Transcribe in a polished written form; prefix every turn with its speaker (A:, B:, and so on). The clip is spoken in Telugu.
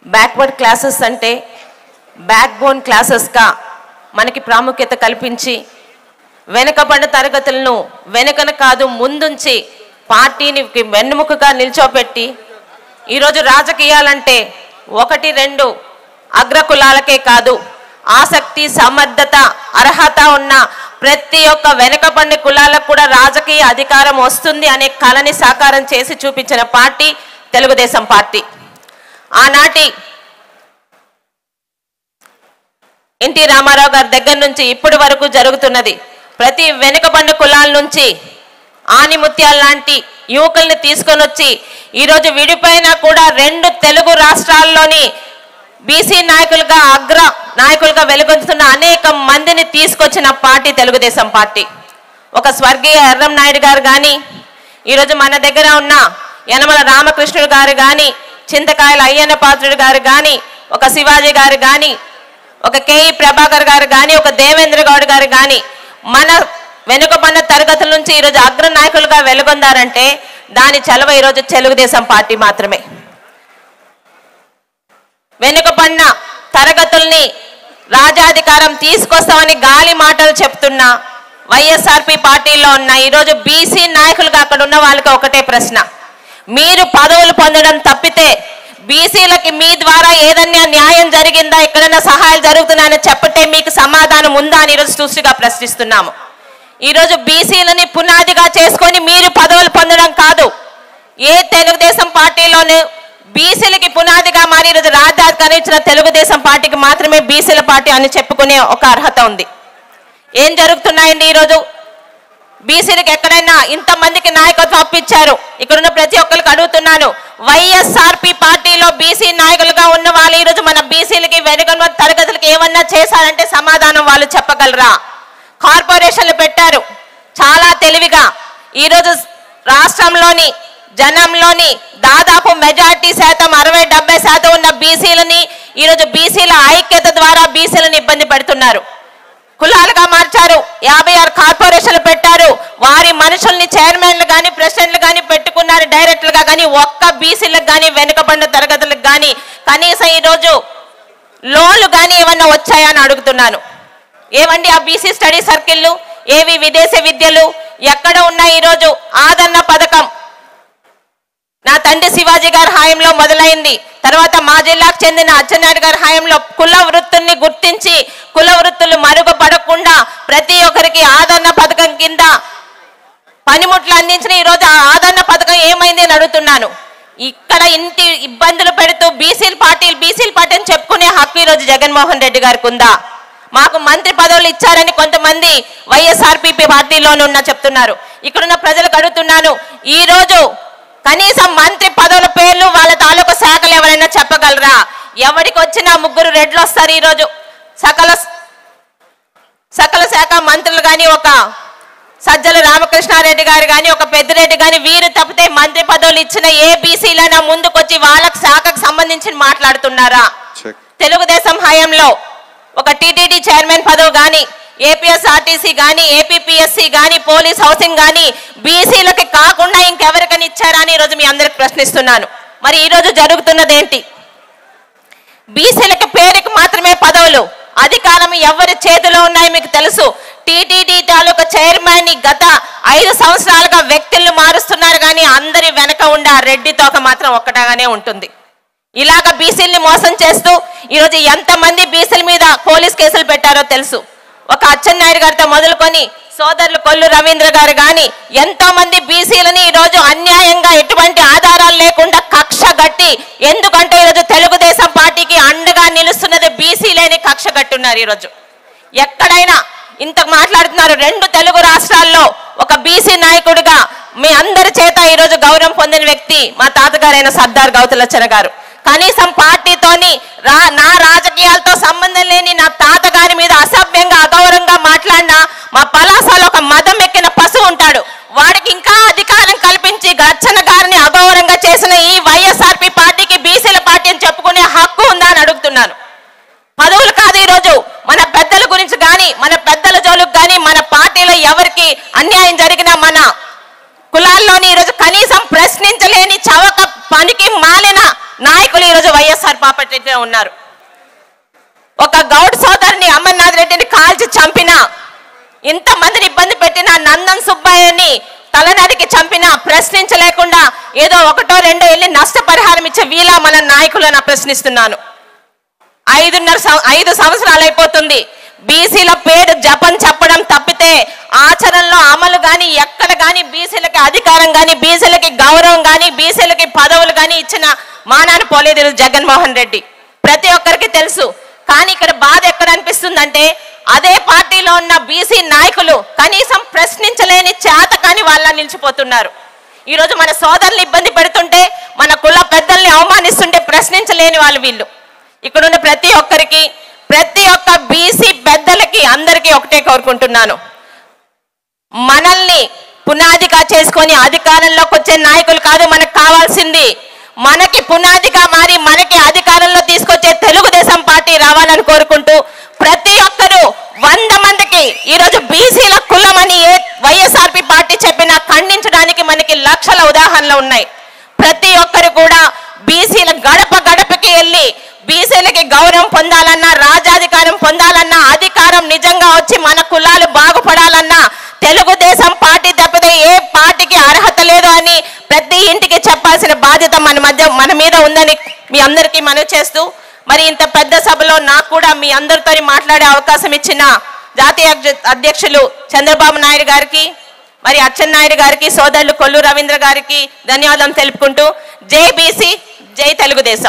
A: బ్యాక్వర్డ్ క్లాసెస్ అంటే బ్యాక్ బోన్ క్లాసెస్గా మనకి ప్రాముఖ్యత కల్పించి వెనుకబడిన తరగతులను వెనుకన కాదు ముందుంచి పార్టీని వెన్నుముకగా నిల్చోపెట్టి ఈరోజు రాజకీయాలంటే 1-2 అగ్రకులాలకే కాదు ఆసక్తి సమర్థత అర్హత ఉన్న ప్రతి ఒక్క వెనుకబడిన కులాలకు కూడా రాజకీయ అధికారం వస్తుంది అనే కళని సాకారం చేసి చూపించిన పార్టీ తెలుగుదేశం పార్టీ. ఆనాటి ఎన్టీ రామారావు గారి దగ్గర నుంచి ఇప్పటి వరకు జరుగుతున్నది. ప్రతి వెనుకబడిన కులాల నుంచి ఆనిముత్యాల లాంటి యువకుల్ని తీసుకొని వచ్చి ఈరోజు విడిపోయినా కూడా 2 తెలుగు రాష్ట్రాల్లోని బీసీ నాయకులుగా అగ్ర నాయకులుగా వెలుగొందుతున్న అనేక మందిని తీసుకొచ్చిన పార్టీ తెలుగుదేశం పార్టీ. ఒక స్వర్గీయ ఎర్రం నాయుడు గారు కానీ, ఈరోజు మన దగ్గర ఉన్న యనమల రామకృష్ణుడు గారు కానీ, చింతకాయల అయ్యన్న పాత్రుడు గారు కానీ, ఒక శివాజీ గారు కానీ, ఒక కేఈ ప్రభాకర్ గారు కానీ, ఒక దేవేంద్ర గౌడ్ గారు కానీ మన వెనుకబడిన తరగతుల నుంచి ఈరోజు అగ్ర నాయకులుగా వెలుగొందారంటే దాని చలవ ఈరోజు తెలుగుదేశం పార్టీ మాత్రమే. వెనుకబడిన తరగతుల్ని రాజాధికారం తీసుకొస్తామని గాలి మాటలు చెప్తున్నా వైఎస్ఆర్పి పార్టీలో ఉన్న ఈరోజు బీసీ నాయకులుగా అక్కడ ఉన్న వాళ్ళకి ఒకటే ప్రశ్న, మీరు పదవులు పొందడం తప్పితే బీసీలకి మీ ద్వారా ఏదన్నా న్యాయం జరిగిందా, ఎక్కడైనా సహాయాలు జరుగుతున్నాయని చెప్పటే మీకు సమాధానం ఉందా అని ఈరోజు సూటిగా ప్రశ్నిస్తున్నాము. ఈరోజు బీసీలని పునాదిగా చేసుకొని మీరు పదవులు పొందడం కాదు, ఏ తెలుగుదేశం పార్టీలోనే బీసీలకి పునాదిగా మారి ఈరోజు రాజ్యాధికారం ఇచ్చిన తెలుగుదేశం పార్టీకి మాత్రమే బీసీల పార్టీ అని చెప్పుకునే ఒక అర్హత ఉంది. ఏం జరుగుతున్నాయండి ఈరోజు? బీసీలకు ఎక్కడైనా ఇంతమందికి నాయకత్వం అప్పించారు. ఇక్కడున్న ప్రతి ఒక్కరికి అడుగుతున్నాను, వైఎస్ఆర్పి పార్టీలో బీసీ నాయకులుగా ఉన్న వాళ్ళు ఈరోజు మన బీసీలకి వెనుకబడిన తరగతులకి ఏమన్నా చేశారంటే సమాధానం వాళ్ళు చెప్పగలరా? కార్పొరేషన్లు పెట్టారు చాలా తెలివిగా. ఈరోజు రాష్ట్రంలోని జనంలోని దాదాపు మెజార్టీ శాతం 60-70% ఉన్న బీసీలని ఈరోజు బీసీల ఐక్యత ద్వారా బీసీలను ఇబ్బంది పెడుతున్నారు. కులాలుగా మార్చారు, 56 కార్పొరేషన్లు పెట్టారు, వారి మనుషుల్ని చైర్మన్లు కానీ ప్రెసిడెంట్లు కానీ పెట్టుకున్నారు డైరెక్టర్లుగా. కానీ ఒక్క బీసీలకు కానీ వెనుకబడిన తరగతులకు కానీ కనీసం ఈరోజు లోన్లు కానీ ఏమన్నా వచ్చాయని అడుగుతున్నాను. ఏవండి ఆ బీసీ స్టడీ సర్కిళ్ళు, ఏవి విదేశీ విద్యలు ఎక్కడ ఉన్నాయి? ఈరోజు ఆదరణ పథకం నా తండ్రి శివాజీ గారి హాయంలో మొదలైంది. తర్వాత మా జిల్లాకు చెందిన అచ్చెన్నాయుడు గారి హాయంలో కుల వృత్తుల్ని గుర్తించి కుల వృత్తులు మరుగుపడకుండా ప్రతి ఒక్కరికి ఆదరణ పథకం కింద పనిముట్లు అందించిన ఈరోజు ఆ ఆదరణ పథకం ఏమైంది అని అడుగుతున్నాను. ఇక్కడ ఇంటి ఇబ్బందులు పెడుతూ బీసీల పార్టీ అని చెప్పుకునే హక్కు ఈరోజు జగన్మోహన్ రెడ్డి గారికి ఉందా? మాకు మంత్రి పదవులు ఇచ్చారని కొంతమంది వైఎస్ఆర్పి పార్టీలోనున్న చెప్తున్నారు. ఇక్కడున్న ప్రజలకు అడుగుతున్నాను, ఈరోజు కనీసం మంత్రి పదవుల పేర్లు వాళ్ళ తాలూకు శాఖలు ఎవరైనా చెప్పగలరా? ఎవరికి వచ్చినా 3 రెడ్లు వస్తారు. ఈరోజు సకల శాఖ మంత్రులు కానీ, ఒక సజ్జల రామకృష్ణారెడ్డి గారు కానీ, ఒక పెద్దిరెడ్డి కానీ, వీరు తప్పితే మంత్రి పదవులు ఇచ్చిన ఏ బీసీలైనా ముందుకొచ్చి వాళ్ళకి శాఖకు సంబంధించి మాట్లాడుతున్నారా? తెలుగుదేశం హయాంలో ఒక టీటీడీ చైర్మన్ పదవి కానీ, ఏపీఎస్ఆర్టీసీ కానీ, ఏపీపీఎస్సీ కానీ, పోలీస్ హౌసింగ్ కానీ బీసీలకి కాకుండా ఇంకెవరికని ఇచ్చారా అని ఈరోజు మీ అందరికి ప్రశ్నిస్తున్నాను. మరి ఈరోజు జరుగుతున్నది ఏంటి? బీసీలకి పేరుకి మాత్రమే పదవులు, అధికారం ఎవరి చేతిలో ఉన్నాయో మీకు తెలుసు. టీటీడీ తాలూకా చైర్మన్ గత 5 సంవత్సరాలుగా వ్యక్తులను మారుస్తున్నారు కానీ అందరి వెనక ఉండే ఆ రెడ్డి తోక మాత్రం ఒక్కటాగానే ఉంటుంది. ఇలాగ బీసీల్ని మోసం చేస్తూ ఈరోజు ఎంతమంది బీసీల మీద పోలీస్ కేసులు పెట్టారో తెలుసు. ఒక అచ్చెన్నాయుడు గారితో మొదలుకొని సోదరులు కొల్లు రవీంద్ర గారు కానీ ఎంతో మంది బీసీలని ఈరోజు అన్యాయంగా ఎటువంటి ఆధారాలు లేకుండా కక్ష గట్టి, ఎందుకంటే ఈరోజు తెలుగుదేశం పార్టీకి అండగా నిలుస్తున్నది బీసీలేని కక్ష గట్టున్నారు. ఈరోజు ఎక్కడైనా ఇంత మాట్లాడుతున్నారు. 2 తెలుగు రాష్ట్రాల్లో ఒక బీసీ నాయకుడిగా మీ అందరి చేత ఈరోజు గౌరవం పొందిన వ్యక్తి మా తాతగారైన సర్దార్ గౌతులచ్చన గారు. కనీసం పార్టీతోని నా రాజకీయాలతో సంబంధం లేని నా తాతగారి మీద అసభ్యంగా అగౌరవంగా మాట్లాడిన మా పలాసలో ఒక మదం ఎక్కిన పశువు ఉంటాడు, వాడికి ఇంకా అధికారం కల్పించి గచ్చన గారిని అగౌరవంగా చేసిన ఈ వైఎస్ఆర్పి పార్టీకి బీసీల పార్టీ అని చెప్పుకునే హక్కు ఉందా అని అడుగుతున్నాను. పదవులు కాదు, ఈరోజు మన పెద్దల గురించి కానీ, మన పెద్దల జోలుకు కానీ, మన పార్టీలో ఎవరికి అన్యాయం జరిగినా మన కులాల్లోని ఈరోజు కనీసం ప్రశ్నించలేని చవక పనికి మాలిన నాయకులు ఈరోజు వైఎస్ఆర్ పార్టీలో ఉన్నారు. ఒక గౌడ్ సోదరుని అమర్నాథ్ రెడ్డిని కాల్చి చంపిన, ఇంతమందిని ఇబ్బంది పెట్టిన నందన్ సుబ్బయ్యని తలనరికి చంపిన, ప్రశ్నించలేకుండా ఏదో ఒకటో రెండో వెళ్ళి నష్టపరిహారం ఇచ్చే వీళ్ళ మన నాయకులను ప్రశ్నిస్తున్నాను. 5 సంవత్సరాలు అయిపోతుంది. బీసీల పేరు జపం చెప్పడం తప్పితే ఆచరణలో అమలు కానీ ఎక్కడ కానీ బీసీలకి అధికారం కానీ బీసీలకి గౌరవం కానీ బీసీలకి పదవులు కానీ ఇచ్చిన మానాన్ని పోలేదు జగన్మోహన్ రెడ్డి. ప్రతి ఒక్కరికి తెలుసు. కానీ ఇక్కడ బాధ ఎక్కడ అనిపిస్తుందంటే అదే పార్టీలో ఉన్న బీసీ నాయకులు కనీసం ప్రశ్నించలేని చేత కానీ వాళ్ళ నిలిచిపోతున్నారు. ఈరోజు మన సోదరులు ఇబ్బంది పెడుతుంటే, మన కుల పెద్దల్ని అవమానిస్తుంటే ప్రశ్నించలేని వాళ్ళు వీళ్ళు. ఇక్కడున్న ప్రతి ఒక్కరికి, ప్రతి ఒక్క బీసీ పెద్దలకి అందరికీ ఒకటే కోరుకుంటున్నాను, మనల్ని పునాదిగా చేసుకొని అధికారంలోకి వచ్చే నాయకులు కాదు మనకు కావాల్సింది. మనకి పునాదిగా మారి మనకి అధికారంలో తీసుకొచ్చే తెలుగుదేశం పార్టీ రావాలని కోరుకుంటూ ప్రతి ఒక్కరూ 100 మందికి ఈరోజు బీసీల కులమని వైఎస్ఆర్పీ పార్టీ చెప్పినా ఖండించడానికి మనకి లక్షల ఉదాహరణలు ఉన్నాయి. ప్రతి ఒక్కరు కూడా బీసీల గడప గడపకి వెళ్ళి బీసీలకి గౌరవం పొందాలన్నా, రాజాధికారం పొందాలన్నా, అధికారం నిజంగా వచ్చి మన కులాలు బాగుపడాలన్నా తెలుగుదేశం పార్టీ తప్పితే ఏ పార్టీకి అర్హత లేదు అని ప్రతి ఇంటికి చెప్పాల్సిన బాధ్యత మన మీద ఉందని మీ అందరికీ మనవి చేస్తూ, మరి ఇంత పెద్ద సభలో నాకు కూడా మీ అందరితో మాట్లాడే అవకాశం ఇచ్చిన జాతీయ అధ్యక్షులు చంద్రబాబు నాయుడు గారికి, మరి అచ్చెన్నాయుడు గారికి, సోదరులు కొల్లు రవీంద్ర గారికి ధన్యవాదాలు తెలుపుకుంటూ జై బీసీ, జై తెలుగుదేశం.